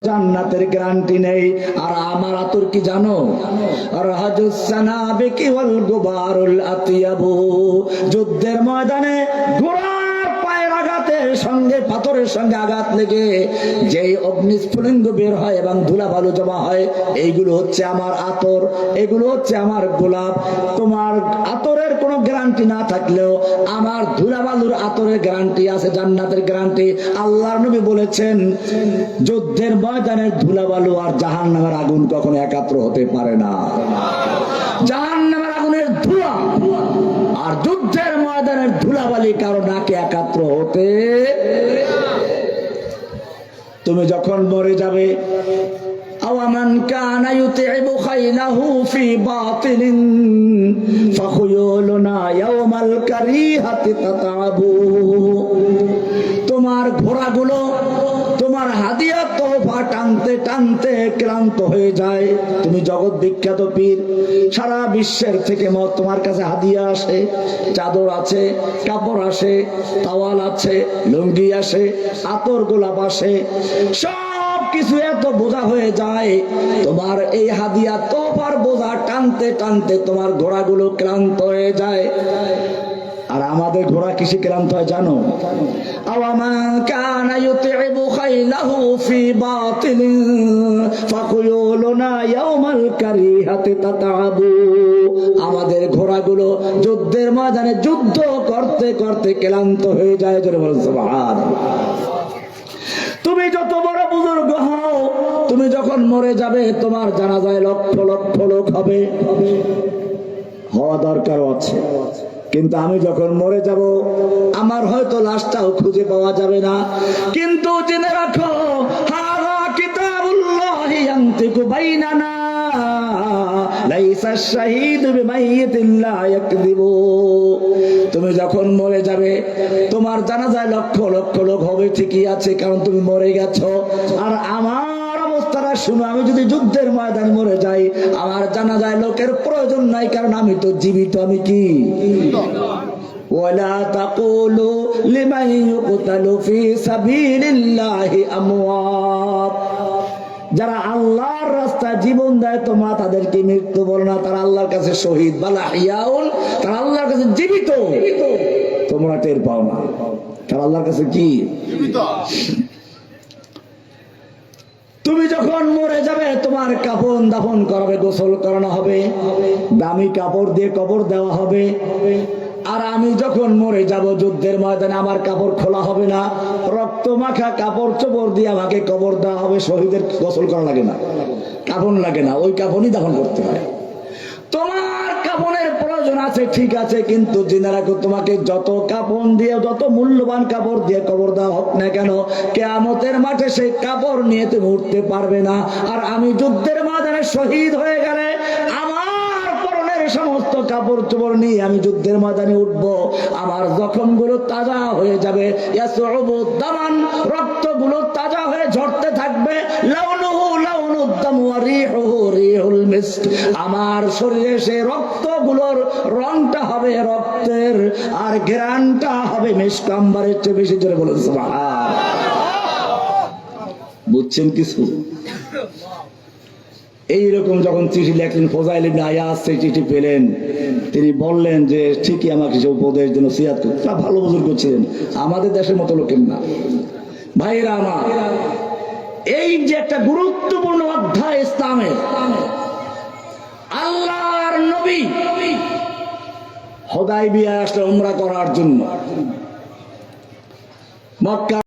জান্নাতের গ্যারান্টি নেই। আর আমার আতর কি জানো? রাহাজুস সানাবিকি ওয়াল গুবারুল আতিয়াবু। যুদ্ধের ময়দানে ঘোড়ার পায়ের আঘাতের সঙ্গে পাথরের সঙ্গে আঘাত লেগে যেই অগ্নিস্ফুলিঙ্গ বের হয় এবং ধুলা বালু জমা হয়, এইগুলো হচ্ছে আমার আতর, এগুলো হচ্ছে আমার গোলাপ। তোমার আতরের কোনো গ্যারান্টি না থাকলেও আমার ধুলা বালুর আতরের গ্যারান্টি আছে, জান্নাতের গ্যারান্টি। আল্লাহর নবী বলেছেন, যুদ্ধের ময়দানের ধুলাবালু আর জাহান্নামের আগুন কখনো একাত্র হতে পারে না। জাহান্নামের আগুনের ধোঁয়া আর যুদ্ধের ময়দানের ধুলাবালি কারো নাকে একাত্র হতে। তুমি যখন মরে যাবে, আওয়ামান কানা ইউতিবু খাইলাহু ফি বাতিলিন ফাখুয়ুলুনা ইয়াওমাল কারিহাতি তাতাবু। তোমার ঘোড়াগুলো তোমার হাদিয়া তোহফা টানতে টানতে ক্লান্ত হয়ে যায়। তুমি জগৎ বিখ্যাত পীর, সারা বিশ্বের থেকে তোমার কাছে হাদিয়া আসে, চাদর আছে, কাপড় আসে, তাওয়াল আছে, লুঙ্গি আসে, আতর গোলাপ আসে, সব কিছু এত বোঝা হয়ে যায়। তোমার এই হাদিয়া তোহফার বোঝা টানতে টানতে তোমার ঘোড়াগুলো ক্লান্ত হয়ে যায়। আর আমাদের ঘোড়া কিসে ক্লান্ত হয় জানো? আওয়ামান কানা ইউতিবু খাইলাহু ফি বাতিলিন ফাকুয়ুলুনা ইয়াওমাল কারিহাতি তাতাবু। আমাদের ঘোড়াগুলো যুদ্ধের ময়দানে যুদ্ধ করতে করতে ক্লান্ত হয়ে যায়। জোরে বলুন সুবহানাল্লাহ। তুমি যত বড় বুজুর্গ হও, তুমি যখন মরে যাবে তোমার জানাজায় লক্ষ লক্ষ লোক হবে, হওয়া দরকার আছে। কিন্তু আমি যখন মরে যাব আমার হয়তো লাশটাও খুঁজে পাওয়া যাবে না। কিন্তু জেনে রাখো, হাযা কিতাবুল্লাহি ইয়ানতিকু বাইনানা লাইসা শাহীদু বিমাইয়িতিন লা ইয়াকযিবু। তুমি যখন মরে যাবে তোমার জানাজায় লক্ষ লক্ষ লোক হবে, ঠিকই আছে, কারণ তুমি মরে গেছো। আর আমার অবস্থাটা শুনো, আমি যদি যুদ্ধের ময়দানে মরে যাই আমার জানাজায় লোকের প্রয়োজন নাই, কারণ আমি তো জীবিত। আমি কি? ওয়ালা তাকুলু লিমান ইউকতালু ফি সাবিলিল্লাহি আমওয়াত। যারা আল্লাহর রাস্তায় জীবন দেয় তোমরা তাদেরকে মৃত্যু বলো না, তারা আল্লাহর কাছে শহীদ। বাল আহইয়াউন, তারা আল্লাহর কাছে জীবিত। তোমরা টের পাও না, তারা আল্লাহর কাছে কি? জীবিত। তুমি যখন মরে যাবে তোমার কাফন দাফন করাবে, গোসল করানো হবে, দামি কাপড় দিয়ে কবর দেওয়া হবে। আর আমি যখন মরে যাব যুদ্ধের ময়দানে আমার কাপড় খোলা হবে না, রক্ত মাখা কাপড় চোপড় দিয়ে আমাকে কবর দেওয়া হবে। শহীদের গোসল করা লাগে না, কাফন লাগে না, ওই কাফনই দাফন করতে হয়। তোমার কাফনের প্রয়োজন আছে, ঠিক আছে, কিন্তু জেনে রাখো তোমাকে যত কাফন দিয়ে, যত মূল্যবান কাপড় দিয়ে কবর দেওয়া হোক না কেন, কিয়ামতের মাঠে সেই কাপড় নিয়ে তুমি উঠতে পারবে না। আর আমি যুদ্ধের ময়দানে শহীদ হয়ে গেলে আমার পরনের সমস্ত কাপড় চোপড় নিয়ে আমি যুদ্ধের ময়দানে উঠবো। আমার জখমগুলো তাজা হয়ে যাবে, ইয়াসউবু দামান, রক্তগুলো তাজা হয়ে ঝরতে থাকবে। লাউনুহু লাউনুদ দাম ওয়া রিহুহু রিহুল মিস্ক। আমার শরীরে সেই রক্তগুলোর রংটা হবে রক্তের, আর ঘ্রাণটা হবে মিশক আম্বারের চেয়ে বেশি। জোরে বলুন সুবহানাল্লাহ। বুঝছেন কিছু? এইরকম যখন চিঠি লেখলেন ফজাইল ইবনে আয়াজ, সেই চিঠি পেলেন, তিনি বললেন যে ঠিকই আমাকে সে উপদেশ দিন, নসিহত করতে। তা ভালো বুজুর্গ ছিলেন, আমাদের দেশের মতো লোকের না। ভাইরা আমার, এই যে একটা গুরুত্বপূর্ণ অধ্যায় ইসলামের, আল্লাহর নবী হুদায়বিয়ায় আসলে উমরা করার জন্য মক্কা